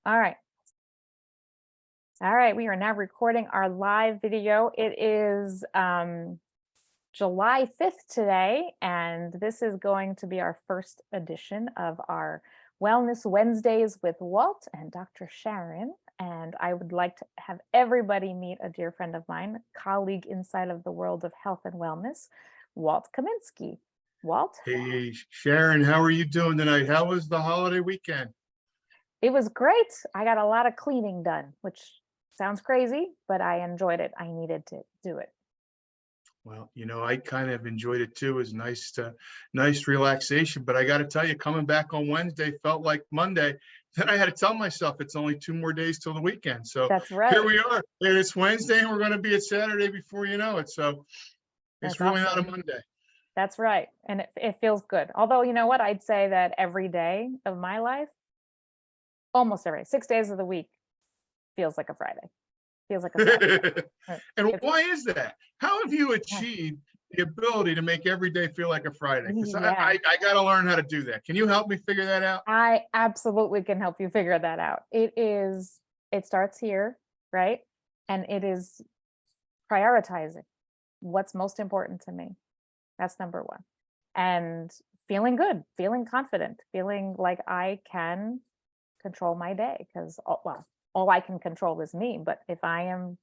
All right. All right. We are now recording our live video. It is July 5th today, and this is going to be our first edition of our Wellness Wednesdays with Walt and Dr. Sharon. And I would like to have everybody meet a dear friend of mine, colleague inside of the world of health and wellness, Walt Kaminsky. Walt? Hey, Sharon, how are you doing tonight? How was the holiday weekend? It was great. I got a lot of cleaning done, which sounds crazy, but I enjoyed it. I needed to do it. Well, I kind of enjoyed it too. It was nice relaxation. But I got to tell you, coming back on Wednesday felt like Monday. Then I had to tell myself it's only 2 more days till the weekend. So That's here right. we are. And it's Wednesday, and we're going to be at Saturday before you know it. So it's That's really not a awesome. Monday. That's right. And it feels good. Although, you know what? I'd say that every day of my life, almost every 6 days of the week, feels like a Friday, feels like a Saturday. And It's, why is that? How have you yeah. achieved the ability to make every day feel like a Friday? Because I, Yeah. I, I got to learn how to do that. Can you help me figure that out? I absolutely can help you figure that out. It starts here, right? And it is prioritizing what's most important to me. That's number one. And feeling good, feeling confident, feeling like I can control my day because, well, all I can control is me. But if I am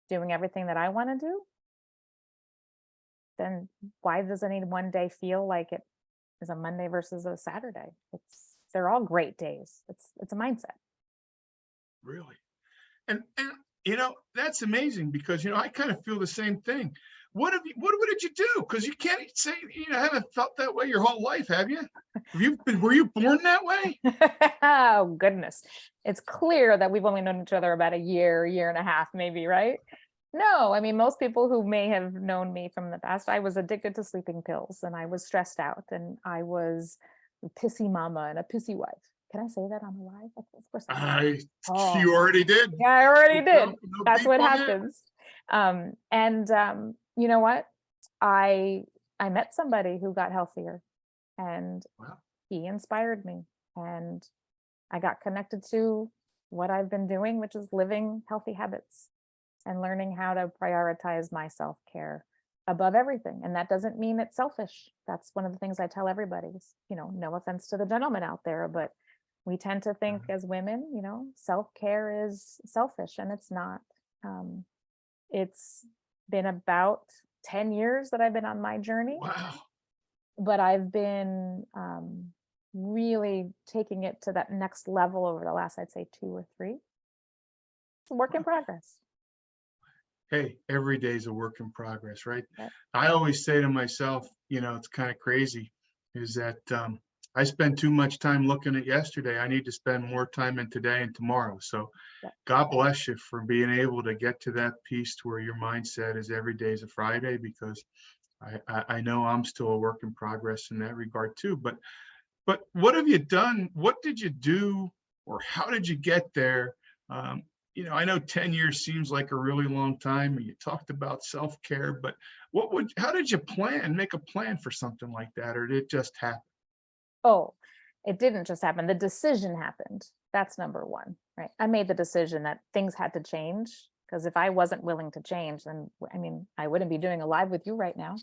doing everything that I want to do, then why does any one day feel like it is a Monday versus a Saturday? They're all great days. It's a mindset. Really? And that's amazing because I kind of feel the same thing. What did you do? Because you can't say haven't felt that way your whole life, have you? Were you born that way? Oh goodness. It's clear that we've only known each other about a year and a half, maybe, right? No, I mean, most people who may have known me from the past, I was addicted to sleeping pills and I was stressed out and I was a pissy mama and a pissy wife. Can I say that on the live? Of course I can. I Oh, You already did. yeah, I already did. No That's beep what on that. happens. You know what? I I met somebody who got healthier and Wow. he inspired me and I got connected to what I've been doing, which is living healthy habits and learning how to prioritize my self-care above everything. And that doesn't mean it's selfish. That's one of the things I tell everybody is, no offense to the gentleman out there, but we tend to think as women, self-care is selfish and it's not. Um, it's been about 10 years that I've been on my journey, Wow. but I've been really taking it to that next level over the last, I'd say 2 or 3. It's a work in progress. Hey, every day is a work in progress, right? Yep. I always say to myself, it's kind of crazy, is that I spend too much time looking at yesterday. I need to spend more time in today and tomorrow. So Yep. God bless you for being able to get to that piece to where your mindset is every day is a Friday, because I know I'm still a work in progress in that regard too. But what have you done? What did you do, or how did you get there? Um, I know 10 years seems like a really long time, and you talked about self-care, but how did you make a plan for something like that, or did it just happen? Oh, it didn't just happen. The decision happened. That's number one, right? I made the decision that things had to change because if I wasn't willing to change, then I mean, I wouldn't be doing a live with you right now,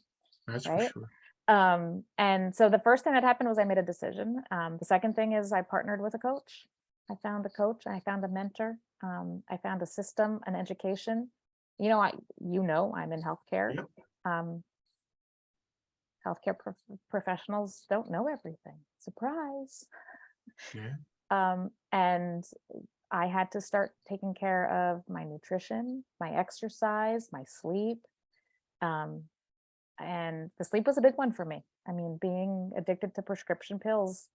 That's for right? sure. And so the first thing that happened was I made a decision. The second thing is I partnered with a coach. I found a coach, I found a mentor, I found a system, an education. I'm in healthcare. Yep. Um, professionals don't know everything. Surprise. Yeah. And I had to start taking care of my nutrition, my exercise, my sleep. Um, and the sleep was a big one for me. I mean, being addicted to prescription pills,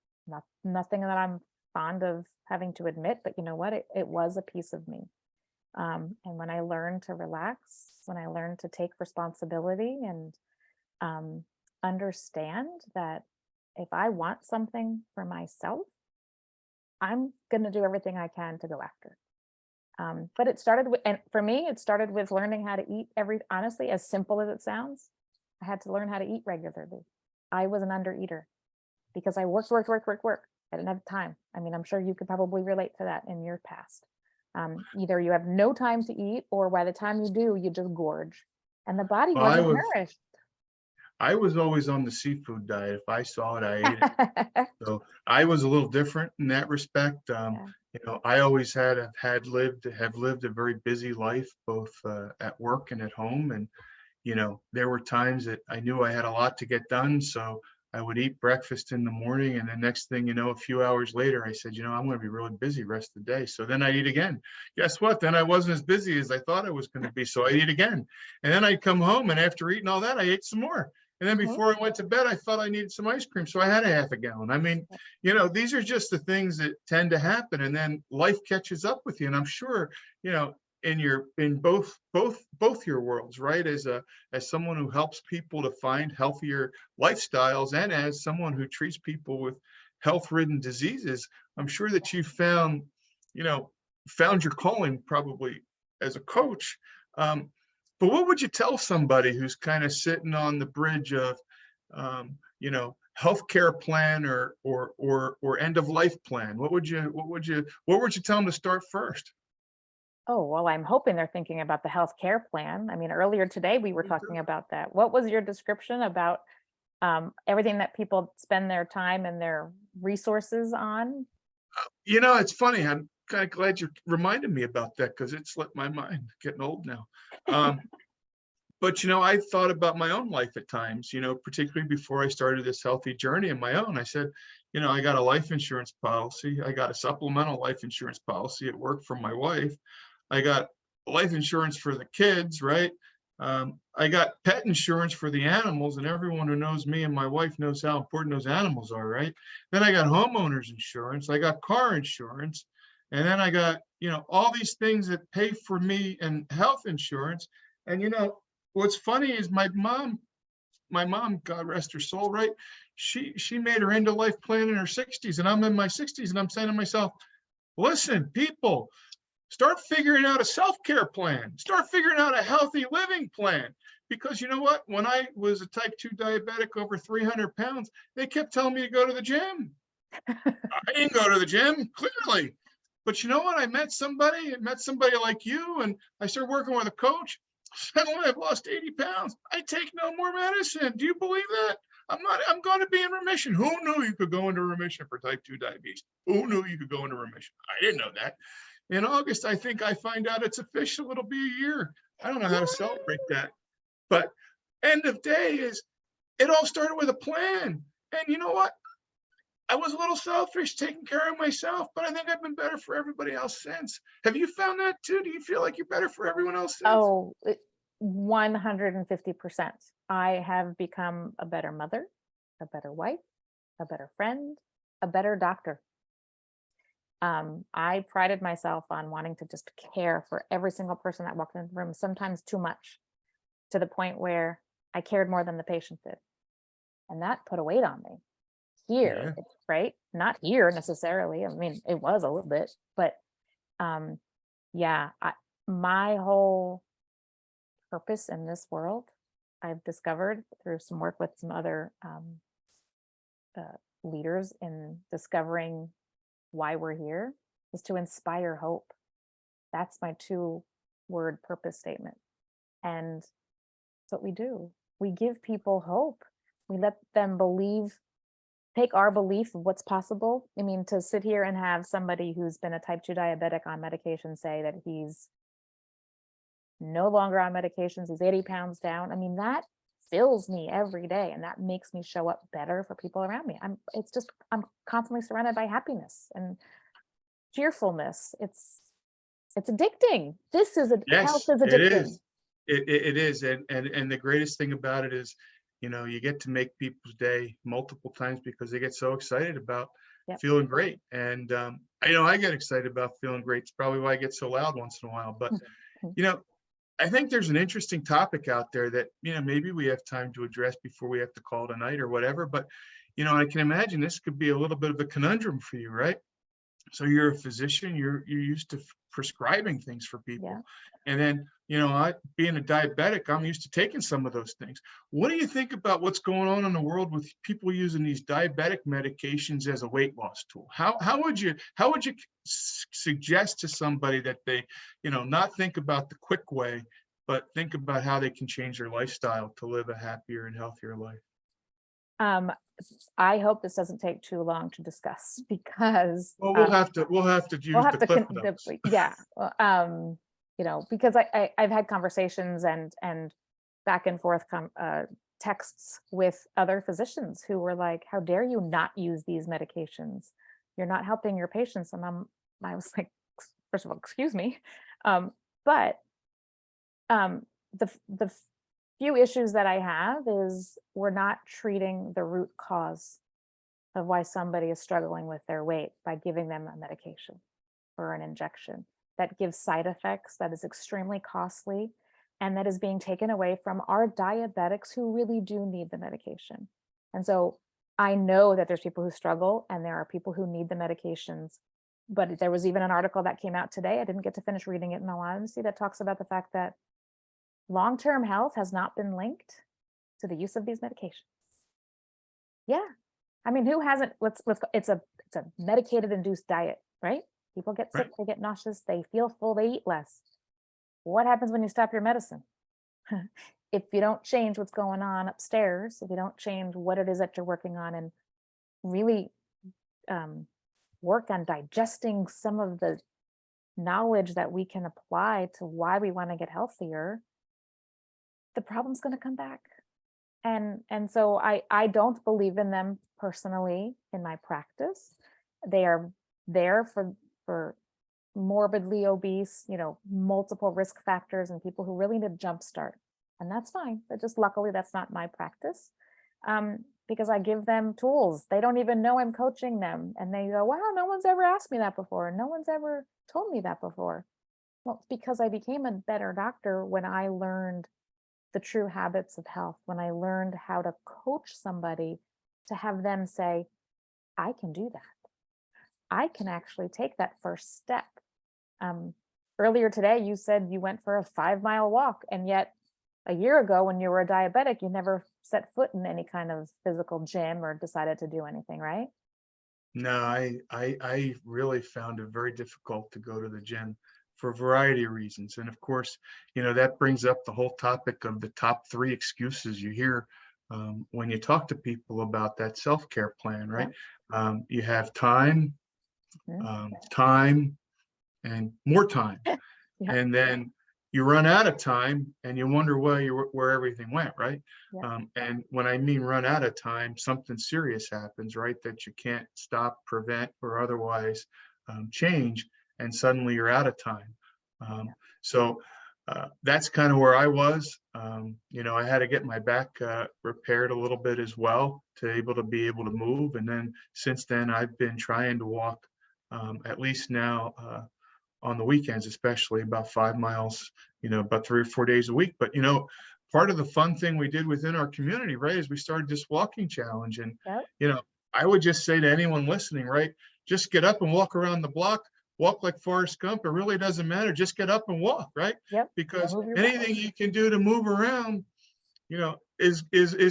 nothing that I'm fond of having to admit, but you know what? It was a piece of me. And when I learned to relax, when I learned to take responsibility and um, understand that if I want something for myself, I'm going to do everything I can to go after it. But it started with, and for me, it started with learning how to eat honestly, as simple as it sounds, I had to learn how to eat regularly. I was an under eater because I worked. I didn't have time. I mean, I'm sure you could probably relate to that in your past. Either you have no time to eat, or by the time you do, you just gorge, and the body Well, I wasn't was nourished. I was always on the seafood diet. If I saw it, I ate it. So I was a little different in that respect. Yeah. I always have lived a very busy life, both at work and at home. And there were times that I knew I had a lot to get done, so I would eat breakfast in the morning, and the next thing you know, a few hours later, I said, I'm going to be really busy rest of the day. So then I'd eat again. Guess what? Then I wasn't as busy as I thought I was going to be, so I'd eat again. And then I'd come home, and after eating all that, I ate some more. And then Mhm. before I went to bed, I thought I needed some ice cream, so I had a half a gallon. I mean, these are just the things that tend to happen, and then life catches up with you. And I'm sure, in both your worlds, right? As someone who helps people to find healthier lifestyles, and as someone who treats people with health-ridden diseases, I'm sure that you found your calling probably as a coach. But what would you tell somebody who's kind of sitting on the bridge of, healthcare plan or end of life plan? What would you tell them to start first? Oh, well, I'm hoping they're thinking about the healthcare plan. I mean, earlier today we were talking about that. What was your description about everything that people spend their time and their resources on? It's funny. I'm kind of glad you reminded me about that, because it slipped my mind. Getting old now. But I thought about my own life at times, particularly before I started this healthy journey of my own. I said, I got a life insurance policy. I got a supplemental life insurance policy at work for my wife. I got life insurance for the kids, right? I got pet insurance for the animals, and everyone who knows me and my wife knows how important those animals are, right? Then I got homeowners insurance. I got car insurance. And then I got, all these things that pay for me and health insurance. And, what's funny is my mom, God rest her soul, right? She made her end of life plan in her 60s, and I'm in my 60s, and I'm saying to myself, listen, people, start figuring out a self-care plan. Start figuring out a healthy living plan. Because you know what? When I was a type 2 diabetic over 300 pounds, they kept telling me to go to the gym. I didn't go to the gym, clearly. But you know what? I met somebody like you, and I started working with a coach. Suddenly I've lost 80 pounds. I take no more medicine. Do you believe that? I'm going to be in remission. Who knew you could go into remission for type 2 diabetes? Who knew you could go into remission? I didn't know that. In August, I think I find out it's official. It'll be a year. I don't know how to celebrate that. But end of day is, it all started with a plan. And you know what? I was a little selfish taking care of myself, but I think I've been better for everybody else since. Have you found that too? Do you feel like you're better for everyone else since? Oh, 150%. I have become a better mother, a better wife, a better friend, a better doctor. I prided myself on wanting to just care for every single person that walked in the room, sometimes too much, to the point where I cared more than the patient did. And that put a weight on me. Yeah. It's right, not here necessarily. I mean, it was a little bit, but yeah, my whole purpose in this world, I've discovered through some work with some other leaders in discovering why we're here, is to inspire hope. That's my 2-word purpose statement. And that's what we do. We give people hope. We let them take our belief of what's possible. I mean, to sit here and have somebody who's been a type 2 diabetic on medication say that he's no longer on medications, he's 80 pounds down. I mean, that fills me every day, and that makes me show up better for people around me. I'm constantly surrounded by happiness and cheerfulness. It's addicting. Health Yes, is it addicting. is. It is. And the greatest thing about it is, you get to make people's day multiple times because they get so excited about Yep. feeling great. And, I get excited about feeling great. It's probably why I get so loud once in a while. But, I think there's an interesting topic out there that, maybe we have time to address before we have to call it a night or whatever. But, I can imagine this could be a little bit of a conundrum for you, right? So you're a physician, you're used to prescribing things for people. Yeah. And then, you know, I being a diabetic, I'm used to taking some of those things. What do you think about what's going on in the world with people using these diabetic medications as a weight loss tool? How would you suggest to somebody that they, you know, not think about the quick way, but think about how they can change their lifestyle to live a happier and healthier life? Um, I hope this doesn't take too long to discuss because Well, we'll have to we'll use have the to, cliff notes. yeah, because I've had conversations and back and forth texts with other physicians who were like, "How dare you not use these medications? You're not helping your patients." And I was like, first of all, excuse me, but the few issues that I have is we're not treating the root cause of why somebody is struggling with their weight by giving them a medication or an injection that gives side effects, that is extremely costly, and that is being taken away from our diabetics who really do need the medication. And so I know that there's people who struggle and there are people who need the medications. But there was even an article that came out today. I didn't get to finish reading it in all honesty, that talks about the fact that long-term health has not been linked to the use of these medications. Yeah. I mean, who hasn't, it's a medicated induced diet, right? People get sick, Right. they get nauseous, they feel full, they eat less. What happens when you stop your medicine? If you don't change what's going on upstairs, if you don't change what it is that you're working on and really um, work on digesting some of the knowledge that we can apply to why we want to get healthier, the problem's going to come back. And so I don't believe in them personally in my practice. They are there for morbidly obese, multiple risk factors and people who really need a jump start. And that's fine. But just luckily that's not my practice. Because I give them tools. They don't even know I'm coaching them. And they go, wow, no one's ever asked me that before. No one's ever told me that before. Well, it's because I became a better doctor when I learned the true habits of health, when I learned how to coach somebody to have them say, I can do that. I can actually take that first step. Um, Earlier today, you said you went for a 5-mile walk, and yet a year ago, when you were a diabetic, you never set foot in any kind of physical gym or decided to do anything, right? No, I really found it very difficult to go to the gym for a variety of reasons. And of course, you know, that brings up the whole topic of the top 3 excuses you hear when you talk to people about that self-care plan, Yeah. right? You have time, Mhm. time, and more time. Yeah. And then you run out of time and you wonder where everything went, right? Yeah. And when I mean run out of time, something serious happens, right? That you can't stop, prevent, or otherwise change, and suddenly you're out of time. Yeah. So that's kind of where I was. You know, I had to get my back repaired a little bit as well to be able to move. And then since then, I've been trying to walk at least now. On the weekends, especially about 5 miles, you know, about 3 or 4 days a week. But, you know, part of the fun thing we did within our community, right, is we started this walking challenge. And, Yep. you know, I would just say to anyone listening, right, just get up and walk around the block, walk like Forrest Gump. It really doesn't matter. Just get up and walk, right? Yep. Because Move your body. anything you can do to move around, you know, is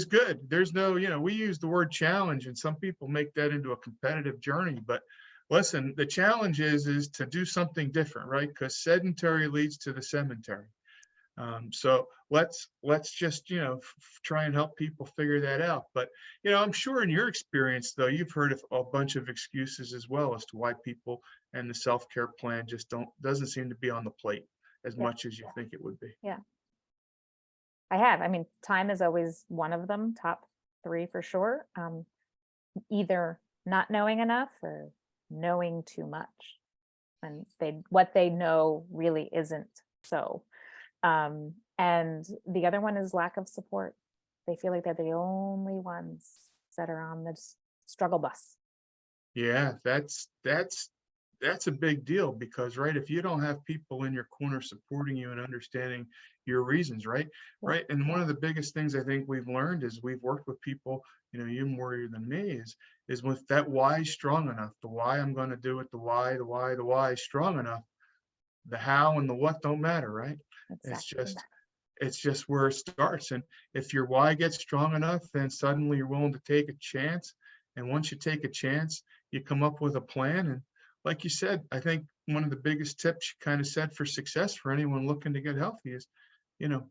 good. There's no, you know, we use the word challenge and some people make that into a competitive journey, but listen, the challenge is to do something different, right? Because sedentary leads to the cemetery. So let's just, you know, try and help people figure that out. But, you know, I'm sure in your experience though, you've heard of a bunch of excuses as well as to why people and the self-care plan just doesn't seem to be on the plate as Yeah. much as you think it would be. Yeah. I have. I mean, time is always one of them, top 3 for sure. Either not knowing enough or knowing too much. And what they know really isn't so. And the other one is lack of support. They feel like they're the only ones that are on this struggle bus. Yeah, that's a big deal because, right, if you don't have people in your corner supporting you and understanding your reasons, right? Yeah. Right. And one of the biggest things I think we've learned is we've worked with people, you know, you more than me, is with that why is strong enough, the why I'm going to do it, the why is strong enough, the how and the what don't matter, right? It's Exactly. just where it starts. And if your why gets strong enough, then suddenly you're willing to take a chance. And once you take a chance, you come up with a plan. And like you said, I think one of the biggest tips you kind of said for success for anyone looking to get healthy is, you know,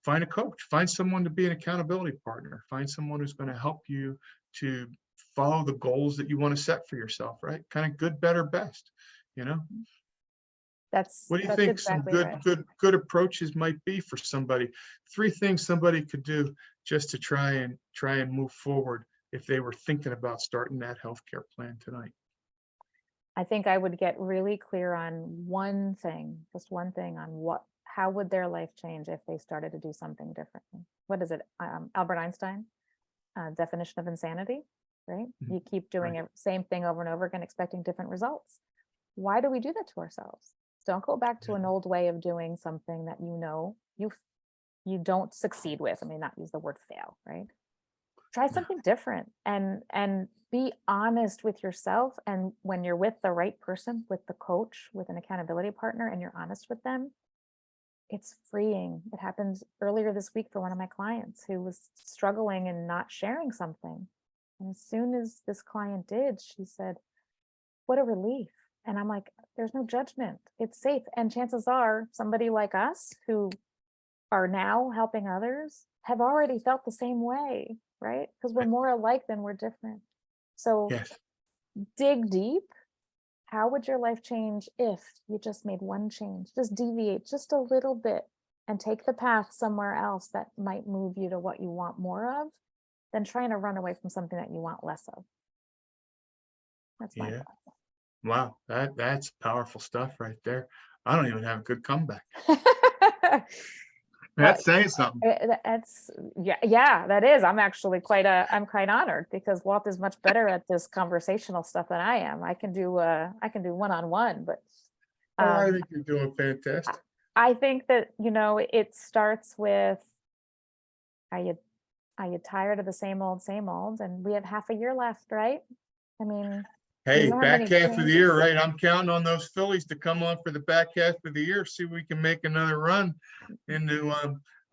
find a coach, find someone to be an accountability partner, find someone who's going to help you to follow the goals that you want to set for yourself, right? Kind of good, better, best, you know? That's What do you that's think some exactly right. good approaches might be for somebody? 3 things somebody could do just to try and move forward if they were thinking about starting that healthcare plan tonight. I think I would get really clear on one thing, just one thing on how would their life change if they started to do something differently? What is it? Albert Einstein, definition of insanity, right? Mhm. You keep doing Right. the same thing over and over again, expecting different results. Why do we do that to ourselves? Don't go back to Yeah. an old way of doing something that you don't succeed with. I mean, not use the word fail, right? Try something different and be honest with yourself. And when you're with the right person, with the coach, with an accountability partner, and you're honest with them, it's freeing. It happened earlier this week for one of my clients who was struggling and not sharing something. And as soon as this client did, she said, "What a relief." And I'm like, there's no judgment. It's safe. And chances are somebody like us who are now helping others have already felt the same way, right? Because we're more alike than we're different. So Yes. dig deep. How would your life change if you just made one change? Just deviate just a little bit and take the path somewhere else that might move you to what you want more of than trying to run away from something that you want less of. That's my Yeah. Wow. That's powerful stuff right there. I don't even have a good comeback. thought. That's saying something. That's yeah, that is. I'm quite honored because Walt is much better at this conversational stuff than I am. I can do one-on-one, but Oh, I um think you're doing fantastic. I think that, it starts with, are you are you tired of the same old? And we have half a year left, right? I mean, we Hey, don't have back any half of the year, changes. right? I'm counting on those Phillies to come on for the back half of the year. See if we can make another run into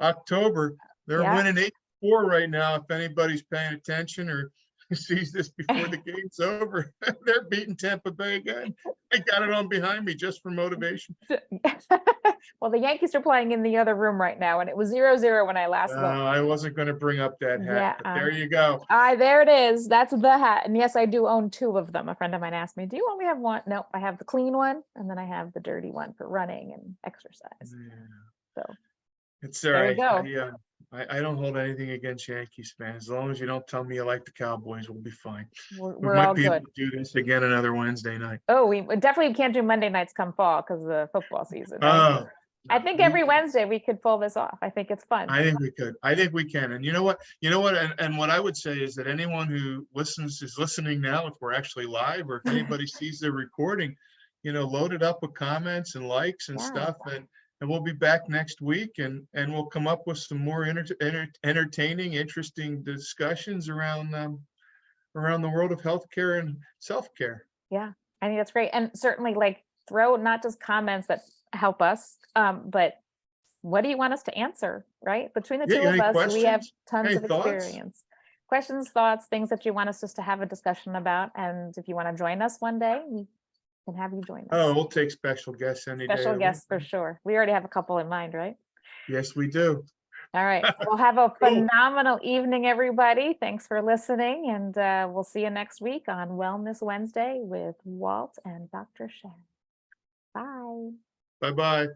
October. They're Yeah. winning 8-4 right now. If anybody's paying attention or sees this before the game's over, they're beating Tampa Bay again. I got it on behind me just for motivation. Well, the Yankees are playing in the other room right now, and it was 0-0 when I last looked. I wasn't going to bring up that hat, Yeah. but there you go. There it is. That's the hat. And yes, I do own two of them. A friend of mine asked me, "Do you only have one?" No, I have the clean one, and then I have the dirty one for running and exercise. Yeah. So It's all there you right. go. I don't hold anything against Yankees fans. As long as you don't tell me you like the Cowboys, we'll be fine. We We're might all be able good. to do this again another Wednesday night. Oh, we definitely can't do Monday nights come fall because of the football season, right? Oh, I no, think every Wednesday we could pull this off. I think it's fun. I think we could. I think we can. And you know what? And what I would say is that anyone who is listening now, if we're actually live, or if anybody sees the recording, load it up with comments and likes and Yeah. stuff. And we'll be back next week, and we'll come up with some more entertaining, interesting discussions around the world of healthcare and self-care. Yeah, I think that's great. And certainly throw not just comments that help us, but what do you want us to answer, right? Between the Yeah, two you have of any us, we have questions? tons Any of thoughts? experience. Questions, thoughts, things that you want us just to have a discussion about. And if you want to join us one day, we can have you join Oh, us. we'll take special guests any day Special of the week. guests for sure. We already have a couple in mind, right? Yes, we do. All right. Well, have a Cool. phenomenal evening, everybody. Thanks for listening. And we'll see you next week on Wellness Wednesday with Walt and Dr. Sharon. Bye. Bye-bye.